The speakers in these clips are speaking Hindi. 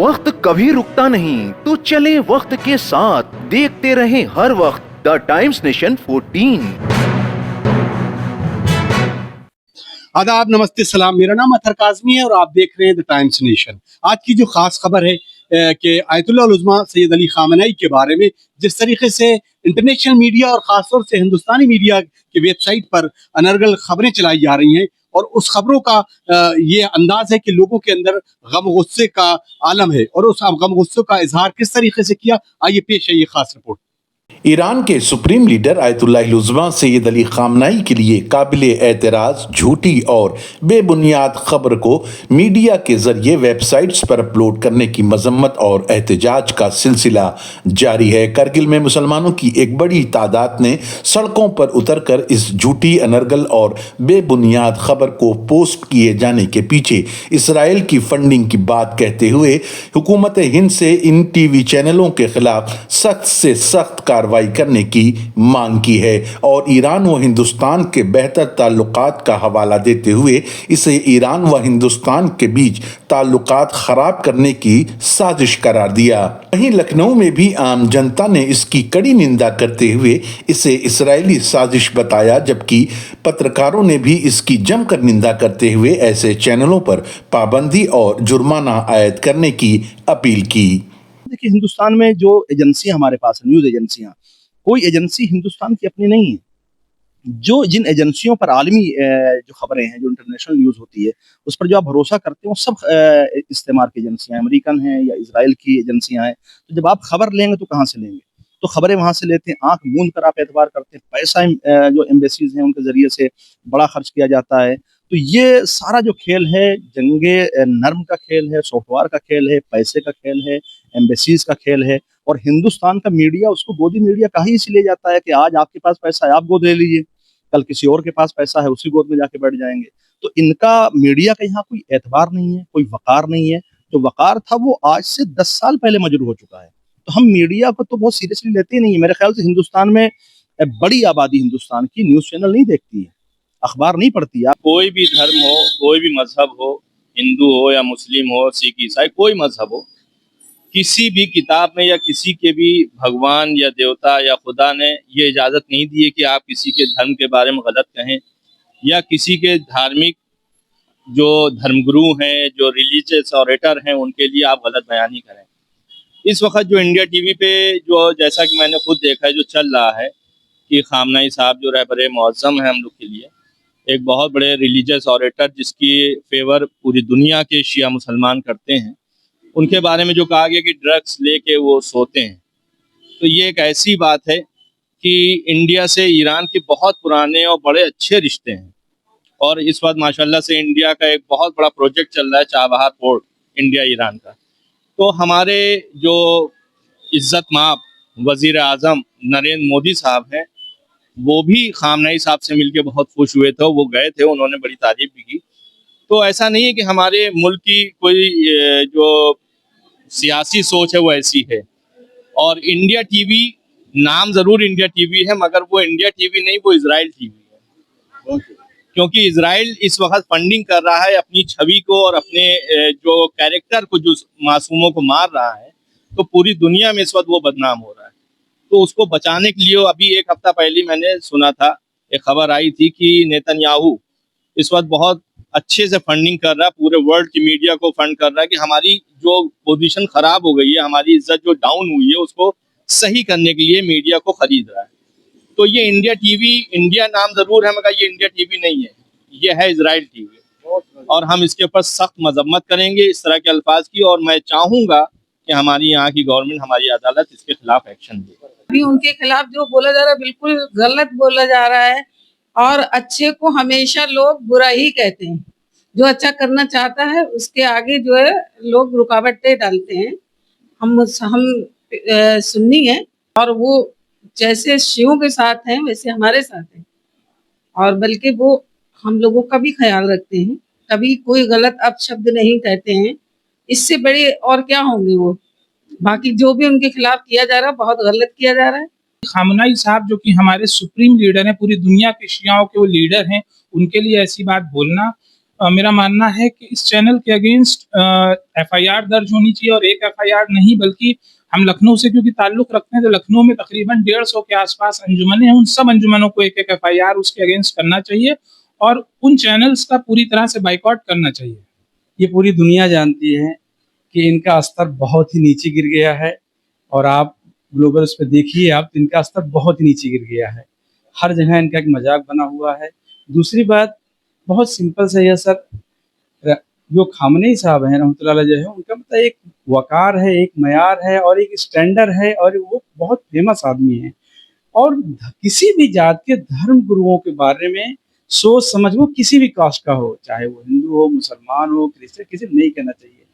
वक्त कभी रुकता नहीं, तो चले वक्त के साथ, देखते रहे हर वक्त द टाइम्स नेशन 14। आदाब, नमस्ते, सलाम। मेरा नाम अतहर काज़मी है और आप देख रहे हैं द टाइम्स नेशन। आज की जो खास खबर है कि आयतुल्लाह उज़्मा सैयद अली ख़ामेनी के बारे में जिस तरीके से इंटरनेशनल मीडिया और ख़ासतौर से हिंदुस्तानी मीडिया की वेबसाइट पर अनर्गल खबरें चलाई जा रही हैं और उस खबरों का ये अंदाज है कि लोगों के अंदर गम गुस्से का आलम है और उस गम गुस्से का इजहार किस तरीके से किया, आइए पेश है ये खास रिपोर्ट। ईरान के सुप्रीम लीडर आयतुल्लाह उज़्मा सैयद अली ख़ामेनी के लिए काबिले एतराज़ झूठी और बेबुनियाद खबर को मीडिया के जरिए वेबसाइट्स पर अपलोड करने की मजम्मत और एहतजाज का सिलसिला जारी है। करगिल में मुसलमानों की एक बड़ी तादाद ने सड़कों पर उतरकर इस झूठी, अनर्गल और बेबुनियाद खबर को पोस्ट किए जाने के पीछे इसराइल की फंडिंग की बात कहते हुए हुकूमत हिंद से इन टीवी चैनलों के खिलाफ सख्त से सख्त कार्रवाई करने की मांग की है और ईरान व हिंदुस्तान के बेहतर ताल्लुकात का हवाला देते हुए इसे ईरान व हिंदुस्तान के बीच ताल्लुकात खराब करने की साजिश करार दिया। वहीं लखनऊ में भी आम जनता ने इसकी कड़ी निंदा करते हुए इसे इस्राएली साजिश बताया, जबकि पत्रकारों ने भी इसकी जमकर निंदा करते हुए ऐसे चैनलों पर पाबंदी और जुर्माना आयद करने की अपील की। देखिए, हिंदुस्तान में जो एजेंसियां हमारे पास है, न्यूज एजेंसियां, कोई एजेंसी हिंदुस्तान की अपनी नहीं है। जिन एजेंसियों पर आलमी जो खबरें हैं, जो इंटरनेशनल न्यूज होती है, उस पर जो आप भरोसा करते हो, सब इस्तेमाल की एजेंसियां, अमेरिकन हैं या इजराइल की एजेंसियां हैं। तो जब आप खबर लेंगे तो कहाँ से लेंगे? तो खबरें वहां से लेते हैं, आंख मूंद कर आप एतबार करते हैं। पैसा जो एम्बेसीज हैं उनके जरिए से बड़ा खर्च किया जाता है। तो ये सारा जो खेल है, जंगे नर्म का खेल है, सॉफ्टवेयर का खेल है, पैसे का खेल है, एम्बेसीज का खेल है। और हिंदुस्तान का मीडिया उसको गोदी मीडिया कहा ही इसलिए जाता है कि आज आपके पास पैसा है, आप गोद ले लीजिए, कल किसी और के पास पैसा है, उसी गोद में जाके बैठ जाएंगे। तो इनका मीडिया का यहाँ कोई एतबार नहीं है, कोई वकार नहीं है। जो वकार था वो आज से 10 साल पहले मजरूह हो चुका है। तो हम मीडिया को तो बहुत सीरियसली लेते ही नहीं है। मेरे ख्याल से हिंदुस्तान में बड़ी आबादी हिंदुस्तान की न्यूज चैनल नहीं देखती है, अखबार नहीं पढ़ती है। कोई भी धर्म हो, कोई भी मजहब हो, हिंदू हो या मुस्लिम हो, सिख ईसाई, कोई मजहब हो, किसी भी किताब में या किसी के भी भगवान या देवता या खुदा ने ये इजाज़त नहीं दी है कि आप किसी के धर्म के बारे में गलत कहें या किसी के धार्मिक जो धर्मगुरु हैं, जो रिलीजियस ऑरेटर हैं, उनके लिए आप गलत बयानी करें। इस वक्त जो इंडिया टीवी पे जो, जैसा कि मैंने खुद देखा है, जो चल रहा है कि ख़ामेनी साहब जो रहबर मुअज़्ज़म है हम लोग के लिए, एक बहुत बड़े रिलीजियस ऑरेटर जिसकी फेवर पूरी दुनिया के शिया मुसलमान करते हैं, उनके बारे में जो कहा गया कि ड्रग्स लेके वो सोते हैं। तो ये एक ऐसी बात है कि इंडिया से ईरान के बहुत पुराने और बड़े अच्छे रिश्ते हैं और इस वक्त माशाल्लाह से इंडिया का एक बहुत बड़ा प्रोजेक्ट चल रहा है, चाबहार पोर्ट, इंडिया ईरान का। तो हमारे जो इज़्ज़त माब वज़ीर आज़म नरेंद्र मोदी साहब हैं, वो भी ख़ामेनी साहब से मिलके बहुत खुश हुए थे। वो गए थे, उन्होंने बड़ी तारीफ भी की। तो ऐसा नहीं है कि हमारे मुल्क की कोई जो सियासी सोच है वो ऐसी है। और इंडिया टीवी, नाम ज़रूर इंडिया टीवी है, मगर वो इंडिया टीवी नहीं, वो इजराइल टीवी है। क्योंकि इजराइल इस वक्त फंडिंग कर रहा है अपनी छवि को और अपने जो कैरेक्टर को, जो मासूमों को मार रहा है, तो पूरी दुनिया में इस वक्त वो बदनाम हो रहा है। तो उसको बचाने के लिए अभी एक हफ्ता पहले मैंने सुना था, एक खबर आई थी कि नेतन्याहू इस वक्त बहुत अच्छे से फंडिंग कर रहा है, पूरे वर्ल्ड की मीडिया को फंड कर रहा है कि हमारी जो पोजीशन खराब हो गई है, हमारी इज्जत जो डाउन हुई है, उसको सही करने के लिए मीडिया को खरीद रहा है। तो ये इंडिया टीवी, इंडिया नाम जरूर है मगर ये इंडिया टीवी नहीं है, ये है इजराइल टीवी। और हम इसके ऊपर सख्त मजम्मत करेंगे इस तरह के अल्फाज की, और मैं चाहूँगा कि हमारी यहाँ की गवर्नमेंट, हमारी अदालत इसके खिलाफ एक्शन ले। अभी उनके खिलाफ जो बोला जा रहा है बिल्कुल गलत बोला जा रहा है और अच्छे को हमेशा लोग बुरा ही कहते हैं। जो अच्छा करना चाहता है उसके आगे जो है लोग रुकावटें डालते हैं। हम सुन्नी हैं और वो जैसे शियों के साथ हैं वैसे हमारे साथ हैं, और बल्कि वो हम लोगों का भी ख्याल रखते हैं, कभी कोई गलत अपशब्द नहीं कहते हैं। इससे बड़े और क्या होंगे वो। बाकी जो भी उनके खिलाफ किया जा रहा है बहुत गलत किया जा रहा है। ख़ामेनी साहब जो कि हमारे सुप्रीम लीडर हैं, पूरी दुनिया के शियाओं के वो लीडर हैं, उनके लिए ऐसी बात बोलना मेरा मानना है कि इस चैनल के अगेंस्ट एफआईआर दर्ज होनी चाहिए, और एक एफआईआर नहीं बल्कि हम लखनऊ से क्योंकि ताल्लुक रखते हैं, तो लखनऊ में तकरीबन 150 के आसपास अंजुमनें हैं, उन सब अंजुमनों को एक एक एफआईआर उसके अगेंस्ट करना चाहिए और उन चैनल्स का पूरी तरह से बाइकआउट करना चाहिए। ये पूरी दुनिया जानती है कि इनका स्तर बहुत ही नीचे गिर गया है, और आप ग्लोबल उस पर देखिए आप, तो इनका स्तर बहुत ही नीचे गिर गया है। हर जगह इनका एक मजाक बना हुआ है। दूसरी बात बहुत सिंपल से है सर, जो खामनेई साहब हैं रहमतुल्लाह अलैह जो है, उनका मतलब एक वकार है, एक मयार है और एक स्टैंडर्ड है, और वो बहुत फेमस आदमी है। और किसी भी जात के धर्म गुरुओं के बारे में सोच समझ, वो किसी भी कास्ट का हो, चाहे वो हिंदू हो, मुसलमान हो, क्रिश्चियन, किसी को नहीं कहना चाहिए।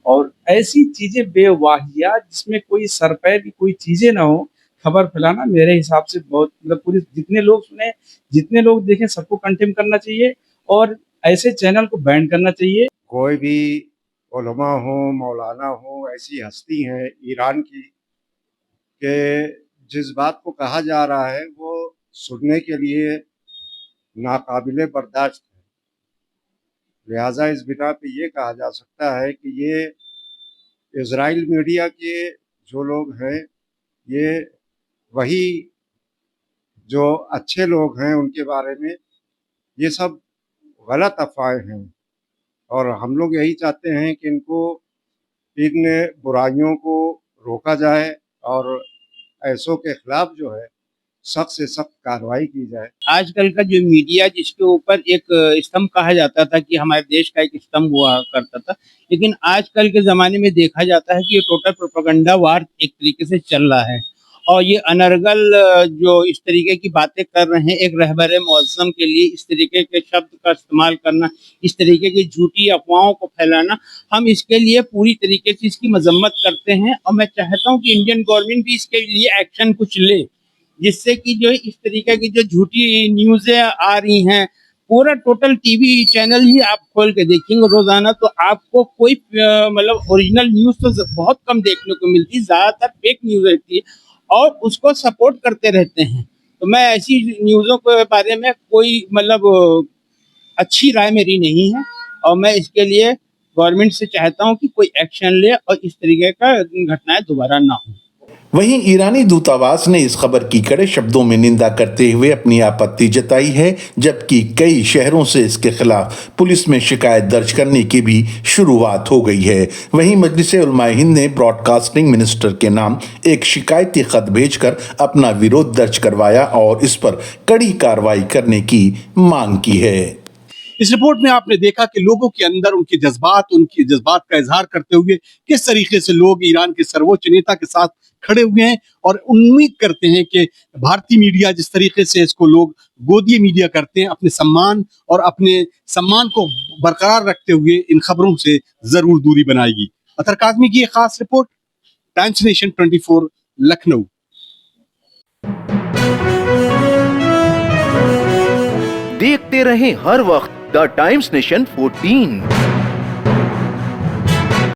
और ऐसी चीजें बेवाहियात जिसमें कोई सर पैर की कोई चीजें ना हो, खबर फैलाना मेरे हिसाब से बहुत मतलब पूरी जितने लोग सुने, जितने लोग देखें, सबको कंटेम करना चाहिए और ऐसे चैनल को बैन करना चाहिए। कोई भी उलमा हो, मौलाना हो, ऐसी हस्ती हैं ईरान की कि जिस बात को कहा जा रहा है वो सुनने के लिए नाकाबिले बर्दाश्त है। लिहाजा इस बिना पे ये कहा जा सकता है कि ये इजराइल मीडिया के जो लोग हैं, ये वही जो अच्छे लोग हैं उनके बारे में ये सब गलत अफवाहें हैं, और हम लोग यही चाहते हैं कि इनको, इन बुराइयों को रोका जाए और ऐसों के खिलाफ जो है सख्त से सख्त कार्रवाई की जाए। आजकल का जो मीडिया, जिसके ऊपर एक स्तंभ कहा जाता था कि हमारे देश का एक स्तंभ हुआ करता था, लेकिन आजकल के ज़माने में देखा जाता है कि ये टोटल प्रोपेगेंडा वार एक तरीके से चल रहा है। और ये अनर्गल जो इस तरीके की बातें कर रहे हैं, एक रहबर मुअज़्ज़म के लिए इस तरीके के शब्द का इस्तेमाल करना, इस तरीके की झूठी अफवाहों को फैलाना, हम इसके लिए पूरी तरीके से इसकी मजम्मत करते हैं। और मैं चाहता हूँ कि इंडियन गवर्नमेंट भी इसके लिए एक्शन कुछ ले, जिससे कि जो इस तरीके की जो झूठी न्यूज़ें आ रही हैं, पूरा टोटल टीवी चैनल ही आप खोल के देखेंगे रोजाना, तो आपको कोई मतलब ओरिजिनल न्यूज़ तो बहुत कम देखने को मिलती, ज़्यादातर फेक न्यूज़ रहती है और उसको सपोर्ट करते रहते हैं। तो मैं ऐसी न्यूज़ों के बारे में कोई मतलब अच्छी राय मेरी नहीं है, और मैं इसके लिए गवर्नमेंट से चाहता हूं कि कोई एक्शन ले और इस तरीके का घटनाएं दोबारा ना हो। वहीं ईरानी दूतावास ने इस खबर की कड़े शब्दों में निंदा करते हुए अपनी आपत्ति जताई है, जबकि कई शहरों से इसके खिलाफ पुलिस में शिकायत दर्ज करने की भी शुरुआत हो गई है। वहीं मजलिस उलमाए हिंद ने ब्रॉडकास्टिंग मिनिस्टर के नाम एक शिकायती खत भेजकर अपना विरोध दर्ज करवाया और इस पर कड़ी कार्रवाई करने की मांग की है। इस रिपोर्ट में आपने देखा कि लोगों के अंदर उनके जज्बात का इजहार करते हुए किस तरीके से लोग ईरान के सर्वोच्च नेता के साथ खड़े हुए हैं, और उम्मीद करते हैं कि भारतीय मीडिया जिस तरीके से इसको लोग गोदी मीडिया करते हैं, अपने सम्मान को बरकरार रखते हुए इन खबरों से जरूर दूरी बनाएगी। अतर काज़मी की एक खास रिपोर्ट, टाइम्स नेशन 24 लखनऊ। देखते रहें हर वक्त द टाइम्स नेशन 14।